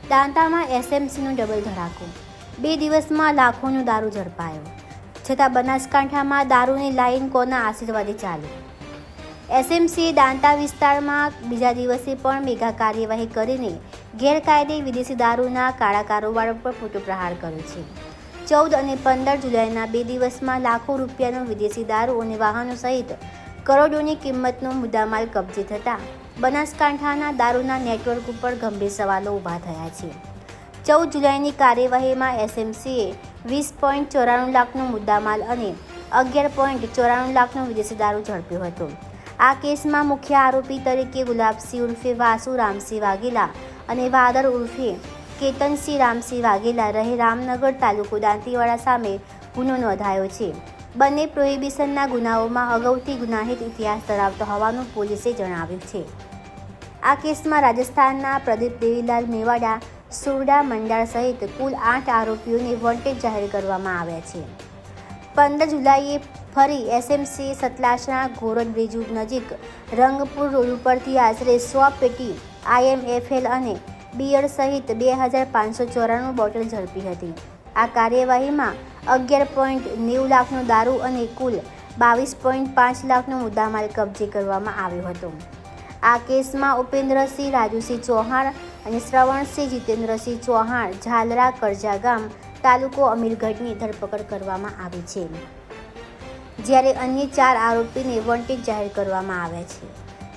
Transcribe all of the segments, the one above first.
દાંતામાં એસએમસીનો double ધડાકો, 2 દિવસમાં લાખોનો દારૂ ઝડપાયો. છતાં બનાસકાંઠામાં દારૂની લાઇન કોના આશીર્વાદે ચાલી? એસએમસીએ દાંતા વિસ્તારમાં બીજા દિવસે પણ મેગા કાર્યવાહી કરીને ગેરકાયદે વિદેશી દારૂના કાળા કારોબાર પર મોટો પ્રહાર કર્યો છે. 14 અને 15 જુલાઈના 2 દિવસમાં લાખો રૂપિયાનો વિદેશી દારૂ અને વાહનો સહિત કરોડોની કિંમતનો મુદ્દામાલ કબજે થતાં બનાસકાંઠાના દારૂના નેટવર્ક ઉપર ગંભીર સવાલો ઊભા થયા છે. 14 જુલાઈની કાર્યવાહીમાં એસએમસીએ 20.94 લાખનો મુદ્દામાલ અને 11.94 લાખનો વિદેશી દારૂ ઝડપ્યો હતો. આ કેસમાં મુખ્ય આરોપી તરીકે ગુલાબસિંહ ઉર્ફે વાસુ રામસિંહ વાઘેલા અને વાદર ઉર્ફે કેતનસિંહ રામસિંહ વાઘેલા રહે રામનગર તાલુકો દાંતીવાડા સામે ગુનો નોંધાયો છે. બંને પ્રોહિબિશનના ગુનાઓમાં અગાઉથી ગુનાહિત ઇતિહાસ ધરાવતા હોવાનું પોલીસે જણાવ્યું છે. આ કેસમાં રાજસ્થાનના પ્રદીપ દેવીલાલ મેવાડા, સુરડા મંડાળ સહિત કુલ 8 આરોપીઓને વોન્ટેડ જાહેર કરવામાં આવ્યા છે. 15 જુલાઈએ ફરી એસએમસીએ સતલાસણા ગોરડ બ્રિજ નજીક રંગપુર રોડ ઉપરથી આશરે 100 પેટી IMFL અને બિયર સહિત 2594 બોટલ ઝડપી હતી. આ કાર્યવાહીમાં 11.90 લાખનો દારૂ અને કુલ 22.5 લાખનો મુદ્દામાલ કબજે કરવામાં આવ્યો હતો. આ કેસમાં ઉપેન્દ્રસિંહ રાજુસિંહ ચૌહાણ અને શ્રવણસિંહ જીતેન્દ્રસિંહ ચૌહાણ ઝાલરા કરજા ગામ તાલુકો અમીરગઢની ધરપકડ કરવામાં આવી છે, જ્યારે અન્ય 4 આરોપીને વોન્ટેડ જાહેર કરવામાં આવ્યા છે.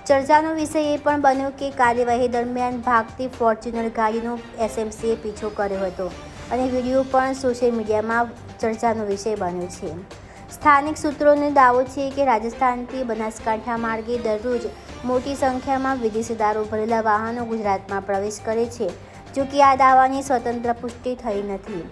ચર્ચાનો વિષય એ પણ બન્યો કે કાર્યવાહી દરમિયાન ભાગતી ફોર્ચ્યુનર ગાડીનો એસએમસીએ પીછો કર્યો હતો અને વિડીયો પણ સોશિયલ મીડિયામાં ચર્ચાનો વિષય બન્યો છે. સ્થાનિક સૂત્રોનો દાવો છે કે રાજસ્થાનથી બનાસકાંઠા માર્ગે દરરોજ મોટી સંખ્યામાં વિદેશી દારૂ ભરેલા વાહનો ગુજરાતમાં પ્રવેશ કરે છે. જો કે આ દાવાની સ્વતંત્ર પુષ્ટિ થઈ નથી.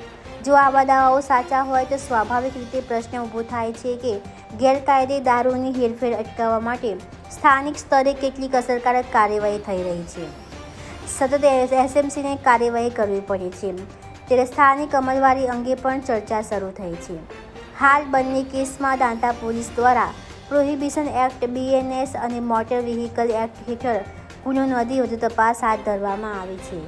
જો આવા દાવાઓ સાચા હોય તો સ્વાભાવિક રીતે પ્રશ્ન ઊભો થાય છે કે ગેરકાયદે દારૂની હેરફેર અટકાવવા માટે સ્થાનિક સ્તરે કેટલીક અસરકારક કાર્યવાહી થઈ રહી છે. સતત એસએમસીને કાર્યવાહી કરવી પડે છે, ત્યારે સ્થાનિક અમલવારી અંગે પણ ચર્ચા શરૂ થઈ છે. હાલ બંને કેસમાં દાંતા પોલીસ દ્વારા પ્રોહિબિશન એક્ટ, BNS અને મોટર વ્હીકલ એક્ટ હેઠળ ગુનો નોંધી વધુ તપાસ હાથ ધરવામાં આવી છે.